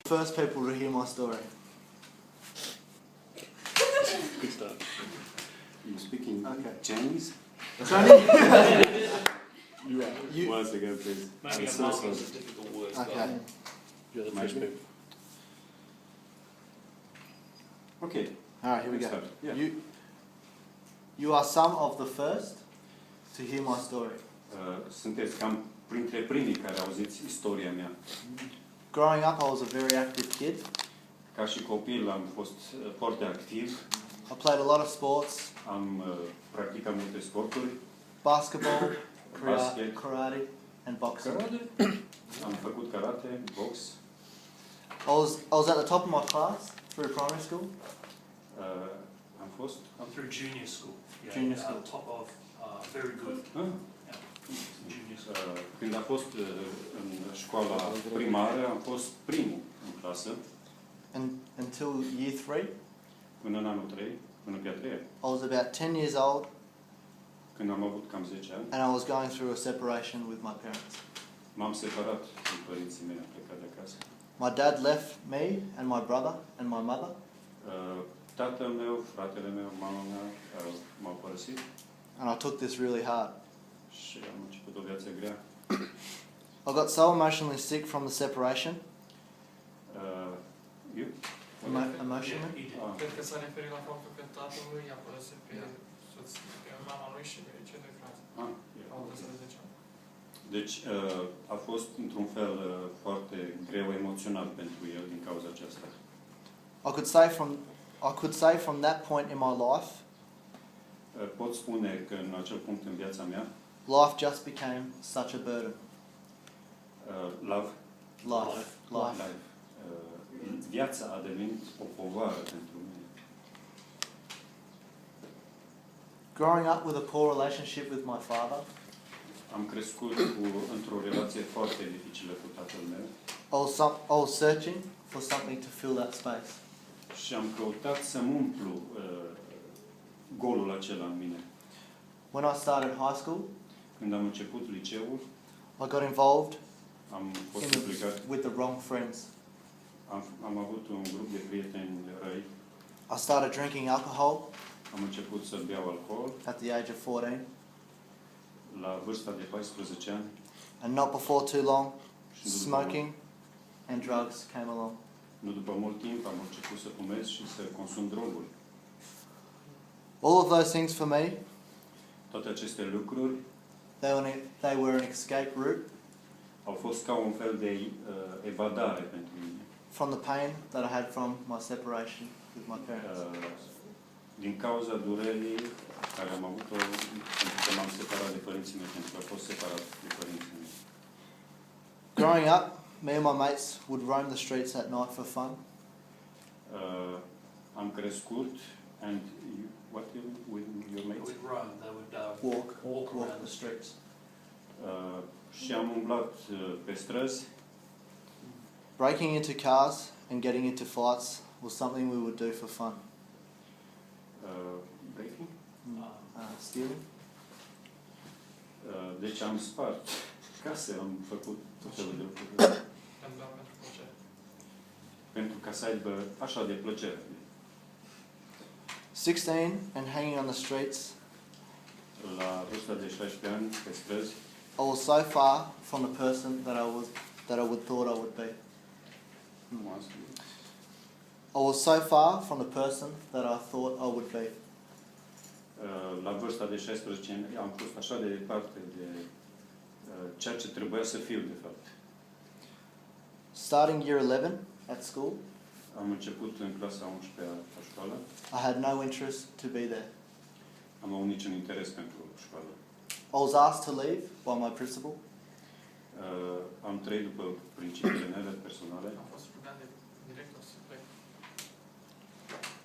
First people to hear my story. Good start. You speaking Okay. Chinese? You- Once again, please. Maybe I'm a so mark sorry. is a difficult word. Okay. You're the first Maybe. people. Okay. Alright, here we go. Start. Yeah. You are some of the first to hear my story. Sunteți cam printre primii care auziți istoria mea. Growing up, I was a very active kid. Ca și copil am fost foarte activ, I played a lot of sports: am practicat multe sporturi. basketball, Basket. karate, and boxing. Am făcut karate, box. I was at the top of my class through primary school. Am fost... Through junior school. Yeah, Junior school. Top of very good. Junior school. Când a fost în școala primară, am fost primul în clasă, Until year 3, până în anul 3, până pe a 3-a, I was about 10 years old când am avut cam 10 ani. and I was going through a separation with my parents. M-am separat din părinții mei, am plecat de acasă. My dad left me and my brother and my mother, Tatăl meu, fratele meu, mama mea m-au părăsit and I took this really hard. și am început o viață grea. I got so emotionally sick from the separation. Eu? Emotionally? Yeah, he did. Ah. Cred că s-a referit la faptul că tatăl lui i-a părăsit pe mama lui și pe cei doi frați. Au avut 10 ani. Deci a fost într-un fel foarte greu emoțional pentru el din cauza aceasta. I could say from that point in my life, Pot spune că în acel punct în viața mea, life just became such a burden. Life. Viața a devenit o povară pentru mine. Growing up with a poor relationship with my father, Am crescut într-o relație foarte dificilă cu tatăl meu I was searching for something to fill that space. și am căutat să-mi umplu golul acela în mine. When I started high school, Când am început liceul, I got involved am fost implicat, with the wrong friends. am avut un grup de prieteni răi, I started drinking alcohol am început să beau alcool at the age of 14, la vârsta de 14 ani and not before too long, și smoking and drugs came along. nu după mult timp am început să fumez și să consum droguri. All of those things for me, Toate aceste lucruri they were an escape route au fost ca un fel de evadare pentru mine. from the pain that I had from my separation with my parents. Din cauza durerii care am avut-o pentru că m-am separat de părinții mei, pentru că am fost separat de părinții mei. Growing up, me and my mates would roam the streets at night for fun. Am crescut and what with your They mates? would roam. They would Walk around the streets. Și am umblat pe străzi. Breaking into cars and getting into fights was something we would do for fun. Breaking? Stealing. Deci am spart case, am făcut tot felul de lucruri. Pentru plăcere. Pentru ca să aibă așa de plăcere. 16 and hanging on the streets, La vârsta de 16 ani, pe străzi, I was so far from the person that I would thought I would be. nu am spus. I was so far from the person that I thought I would be. La vârsta de 16 ani am fost așa de departe de ceea ce trebuia să fiu, de fapt. Starting year 11 at school, Am început în clasa 11-a la școală. I had no interest to be there. Am avut niciun interes pentru școală. I was asked to leave by my principal. Am trăit după principiile mele personale. Am fost rugat de director să plec.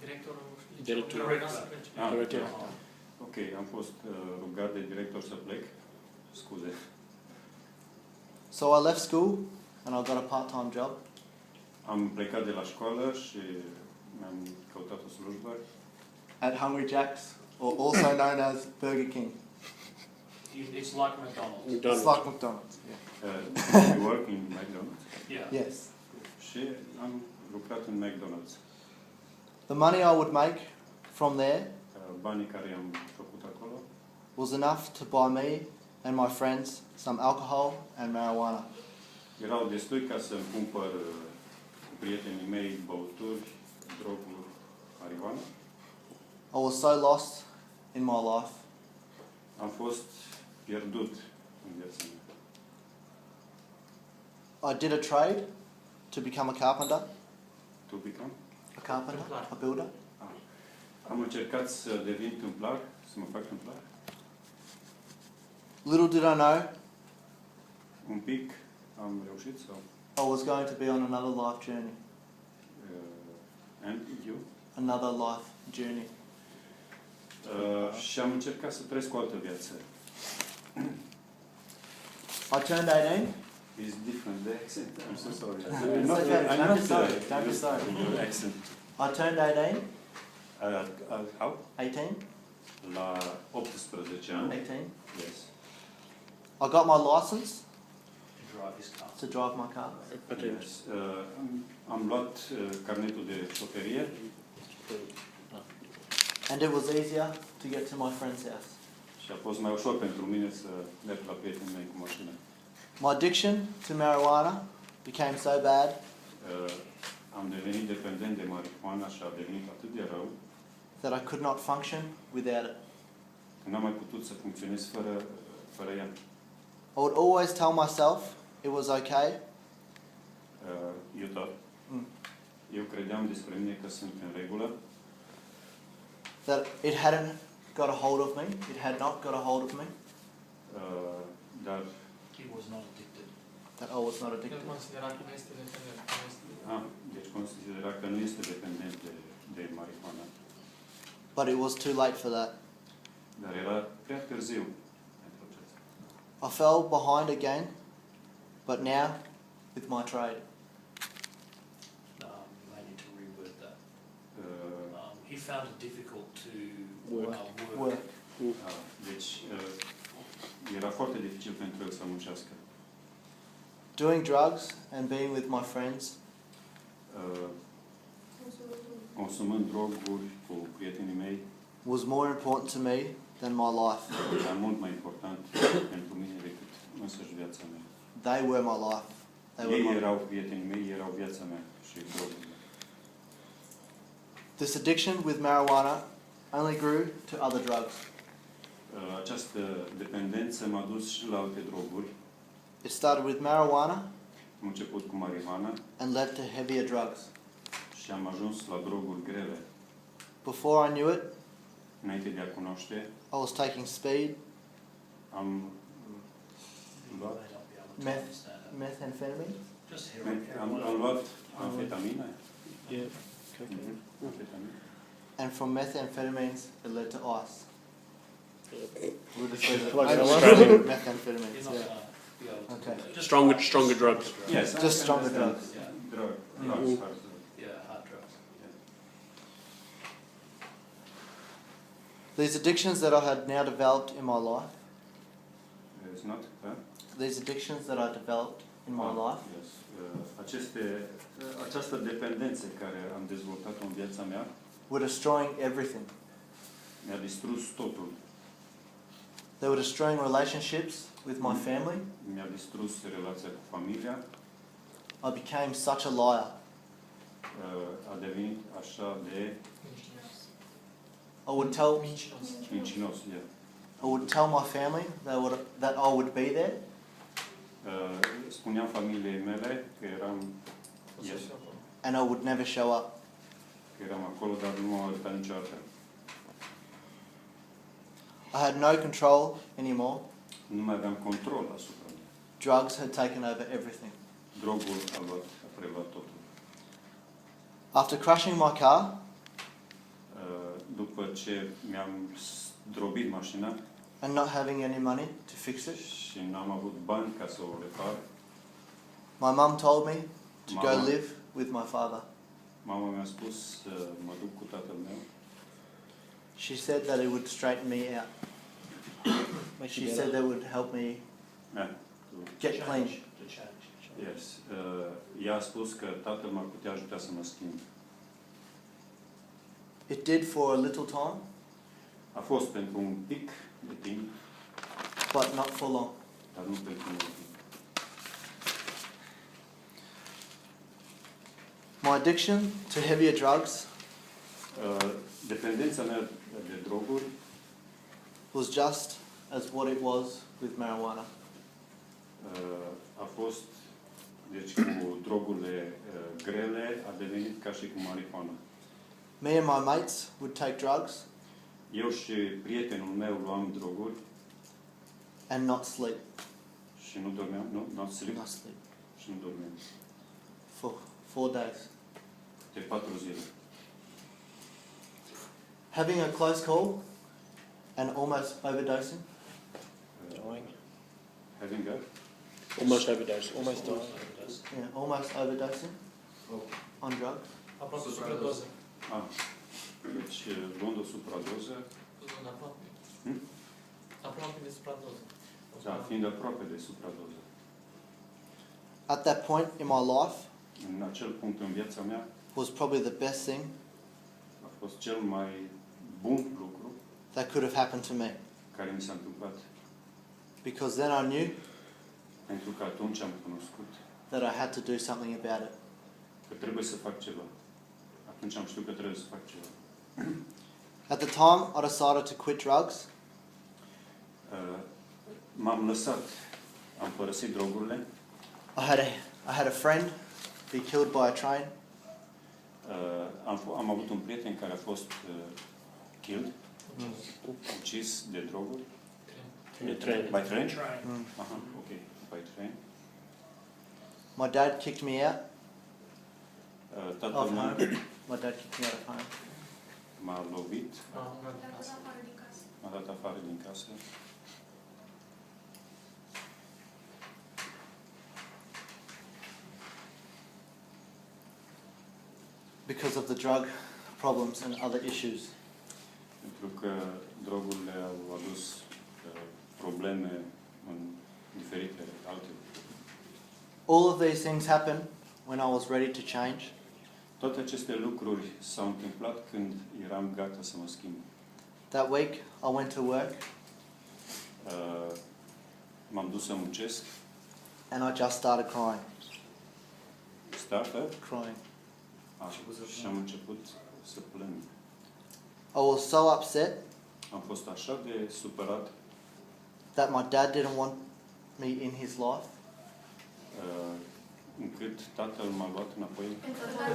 Directorul Directorul. vrea să plece. Director. Ok, am fost rugat de director să plec. Scuze. So I left school and I got a part-time job. Am plecat de la școală și mi-am căutat o slujbă At Hungry Jack's, or also known as Burger King. It's like McDonald's. It's like McDonald's. Yeah. You work in McDonald's? Yeah. Yes. Și am lucrat în McDonald's. The money I would make from there Banii care i-am făcut acolo was enough to buy me and my friends some alcohol and marijuana. erau destui ca să-mi cumpăr cu prietenii mei băuturi, droguri, marijuana. I was so lost in my life. Am fost pierdut în viața mea. I did a trade to become a carpenter. To become? A carpenter? A builder. Am încercat să devin tâmplar, să mă fac tâmplar. Little did I know Un pic am reușit sau... I was going to be on another life journey. And you? Another life journey. Și am încercat să trăiesc o altă viață. I turned 18. It's different, the accent. I'm so sorry. It's okay, don't be sorry, don't be sorry. Your accent. I turned 18. How? 18. La 18 ani. 18. Yes. I got my license Drive his car. to drive my car. Yes. Am luat carnetul de șoferie And it was easier to get to my friend's house. și a fost mai ușor pentru mine să merg la prietenii mei cu mașina. My addiction to marijuana became so bad Am devenit dependent de marihuana și a devenit atât de rău that I could not function without it. că n-am mai putut să funcționez fără ea. I would always tell myself it was okay. Eu credeam despre mine că sunt în regulă, That it hadn't got a hold of me. It had not got a hold of me. dar He was not addicted. That I was not El addicted. considera că nu este dependent. Nu este- deci considera că nu este dependent de marihuana. But it was too late for that. Dar era prea târziu pentru aceasta. I fell behind again, but now with my trade. I need to reword that. Uh, He found it difficult to Work. Work. Deci era foarte dificil pentru el să muncească. Doing drugs and being with my friends Consumând droguri cu prietenii mei was more important to me than my life. era mult mai important pentru mine decât însăși viața mea. They were my life. They were Ei my... erau prietenii mei, erau viața mea și drogurile. This addiction with marijuana only grew to other drugs. Această dependență m-a dus și la alte droguri. It started with marijuana Am început cu marihuana and led to heavier drugs. și am ajuns la droguri grele. Before I knew it, Înainte de a cunoaște, I was taking speed, am You luat, may not be able to Meth. understand it. methamphetamine, Just heroin. am luat amfetamină. Yeah. Amfetamină. and from methamphetamines it led to ice. We'll just leave it Like at that one? You're methamphetamines. not Yeah. gonna be able to Okay. do that. Just Stronger drugs. Yes, Just I stronger understand. drugs. Yeah. Drugs, hard drugs. Yeah, hard drugs. These addictions that I had now developed in my life, It's not, these addictions that I developed in my life, Yes. Această dependență care am dezvoltat-o în viața mea were destroying everything. mi-a distrus totul. They were destroying relationships with my family. Mi-a distrus relația cu familia. I became such a liar. A devenit așa de Mincinos. I would tell Mincinos. mincinos. I would tell my family that I would be there, Spuneam familiei mele că O să fiu acolo. and I would never show up. eram acolo, dar nu m-am arătat niciodată. I had no control anymore. Nu mai aveam control asupra mea. Drugs had taken over everything. Drogul a preluat totul. After crashing my car, După ce mi-am zdrobit mașina and not having any money to fix it, și n-am avut bani ca să o repar, my mum told me to go Mama. live with my father. mama mi-a spus să mă duc cu tatăl meu. She said that it would straighten me out. She said that would help me Yeah, get clean. To change. Yes. Ea a spus că tatăl m-ar putea ajuta să mă schimb. It did for a little time, A fost pentru un pic de timp, but not for long. dar nu pentru mult timp. My addiction to heavier drugs Dependența mea de droguri was just as what it was with marijuana. a fost, deci cu drogurile grele, a devenit ca și cu marihuana. Me and my mates would take drugs Eu și prietenul meu luam droguri and not sleep. și nu dormeam, not sleep, Not sleep. și nu dormeam. For 4 days. De 4 zile. Having a close call and almost overdosing. Dying. Having a? Almost overdose. Almost dying. Yeah, almost overdosing on drugs. Aproape supradoză. Deci luând o supradoză, Aproape. Hmm? Aproape de supradoză. da, fiind aproape de supradoză. At that point in my life În acel punct în viața mea was probably the best thing a fost cel mai bun lucru that could have happened to me. care mi s-a întâmplat. Because then I knew Pentru că atunci am cunoscut that I had to do something about it. că trebuie să fac ceva. Atunci am știut că trebuie să fac ceva. At the time I decided to quit drugs. M-am lăsat, am părăsit drogurile. I had a friend be killed by a train. Am avut un prieten care a fost killed, ucis de droguri. In a train. By train? Mm. Aha, ok, by train. My dad kicked me out Tatăl of meu home. My dad kicked me out of home. m-a lovit, Te-a dat afară din casă. m-a dat afară din casă. Because of the drug problems and other issues. Pentru că drogurile au adus probleme în diferite alte. All of these things happened when I was ready to change. Toate aceste lucruri s-au întâmplat când eram gata să mă schimb. That week I went to work M-am dus să muncesc. and I just started crying. Crying. Și am început să plâng. I was so upset Am fost așa de supărat that my dad didn't want me in his life. încât tatăl m-a luat înapoi. Pentru că tata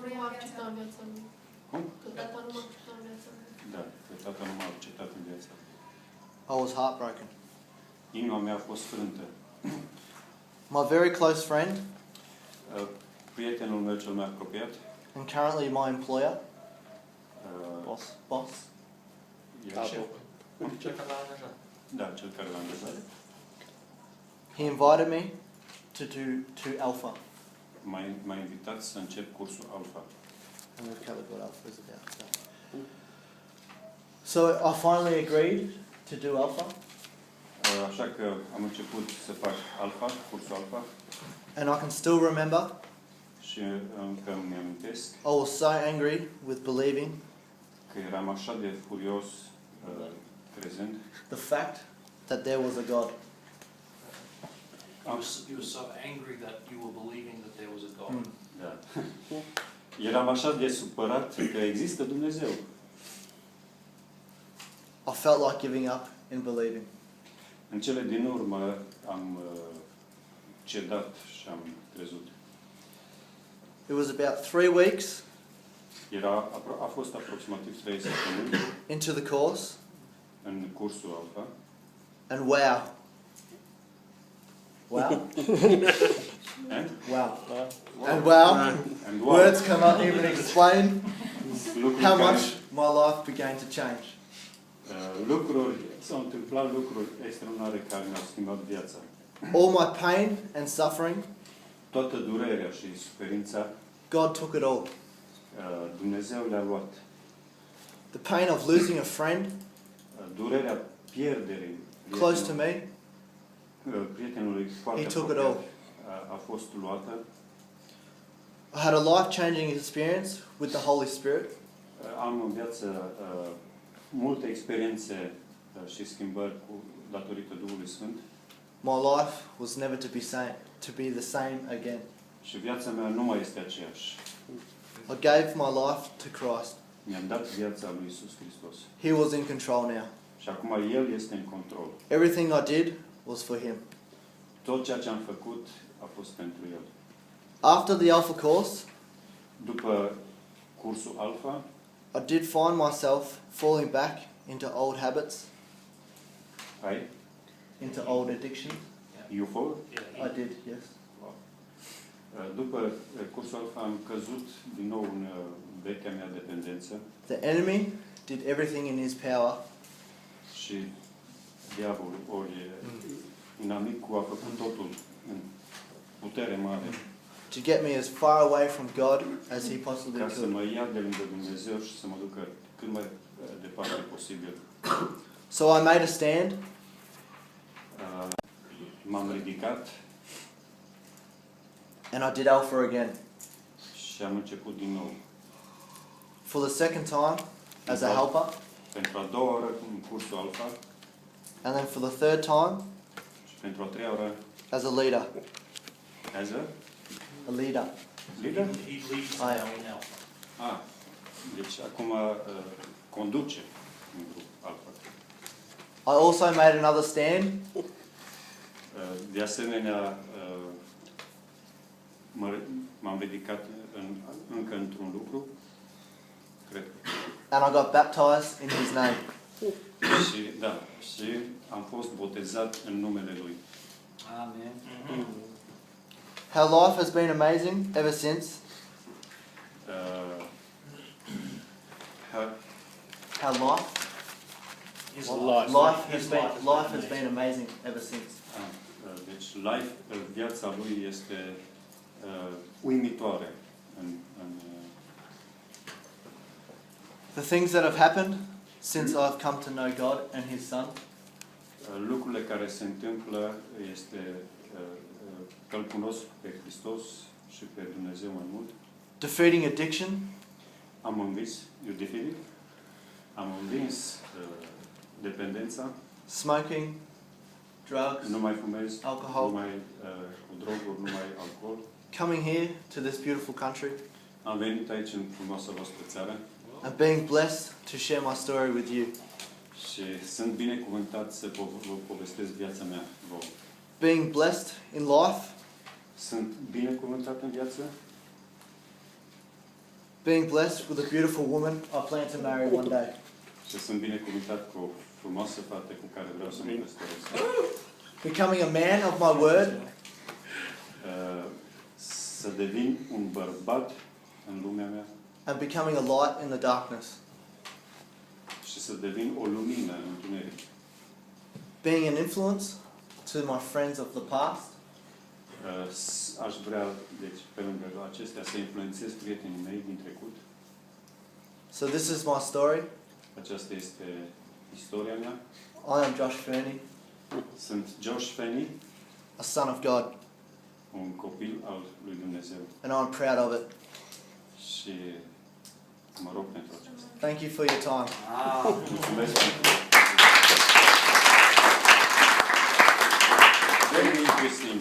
nu m-a acceptat în viața mea. Cum? Că tata nu m-a acceptat în viața mea. Da, că tatăl nu m-a acceptat în viața. I was heartbroken. Inima mea a fost frântă. My very close friend Prietenul meu cel mai apropiat, and currently my employer, boss, era Șeful. Cel care l-a angajat. da, cel care l-a angajat, he invited me to Alpha. m-a invitat să încep cursul Alpha. And we've covered what Alpha is about. So I finally agreed to do Alpha, Așa că am început să fac Alpha, cursul Alpha, and I can still remember și încă îmi amintesc I was so angry with believing că eram așa de furios crezând. the fact that there was a God. You were so angry that you were believing that there was a God. Mm. Da. Eram așa de supărat că există Dumnezeu. I felt like giving up in believing. În cele din urmă am cedat și am crezut. It was about 3 weeks A fost aproximativ 3 săptămâni into the course, în cursul Alpha. and wow. Wow. And? Wow. Wow. And wow. And wow. Words cannot even explain Lucruri how care- much my life began to change. S-au întâmplat lucruri extraordinare care mi-au schimbat viața. All my pain and suffering, Toată durerea și suferința, God took it all. Dumnezeu le-a luat. The pain of losing a friend Durerea pierderii close to me, prietenului foarte He took it apropiat, all. a fost luată. I had a life-changing experience with the Holy Spirit. Am în viață multe experiențe și schimbări datorită Duhului Sfânt. My life was never to be the same again. Și viața mea nu mai este aceeași. I gave my life to Christ. Mi-am dat viața lui Iisus Hristos. He was in control now. Și acum El este în control. Everything I did was for Him. Tot ceea ce am făcut a fost pentru El. After the Alpha course, După cursul Alpha, I did find myself falling back into old habits, into old addictions. UFO, I did, yes. după cursul Alpha am căzut din nou în vechea mea dependență The enemy did everything in his power și diavolul, ori inamicul, a făcut totul în putere mare to get me as far away from God as he possibly ca să could. mă ia de lângă Dumnezeu și să mă ducă cât mai departe posibil. So I made a stand M-am ridicat and I did Alpha again. și am început din nou. For the second time as a helper, Pentru a doua oră în cursul Alpha and then for the third time și pentru a treia oră as a leader. as A leader. leader. He leads Aye. now in Alpha. Deci acum conduce în grup Alpha. I also made another stand De asemenea, m-am ridicat încă într-un lucru, cred că. and I got baptized in his name. Și am fost botezat în numele Lui. Amen. How life has been amazing ever since. How His life has been amazing ever since. Deci viața Lui este uimitoare. The things that have happened since I've come to know God and His Son. Lucrurile care se întâmplă este că îl cunosc pe Hristos și pe Dumnezeu mai mult. Defeating addiction, Am învins dependența. smoking, drugs, Nu mai fumez, alcohol. nu mai cu droguri, nu mai alcool. Coming here to this beautiful country Am venit aici în frumoasa voastră țară and being blessed to share my story with you. și sunt binecuvântat să vă povestesc viața mea vouă. Being blessed in life, Sunt binecuvântat în viață being blessed with a beautiful woman I plan to marry one day. și sunt binecuvântat cu o frumoasă fată cu care vreau să mă căsătoresc. Becoming a man of my word, Să devin un bărbat în lumea mea and becoming a light in the darkness. și să devin o lumină în întuneric. Being an influence to my friends of the past, Aș vrea, deci, pe lângă acestea, să influențez prietenii mei din trecut. so this is my story. Aceasta este istoria mea. I am Josh Fernie, Sunt Josh Fenny, a son of God, un copil al lui Dumnezeu. and I'm proud of it. Și mă rog pentru aceasta. Thank you for your time. Mulțumesc pentru... Very interesting.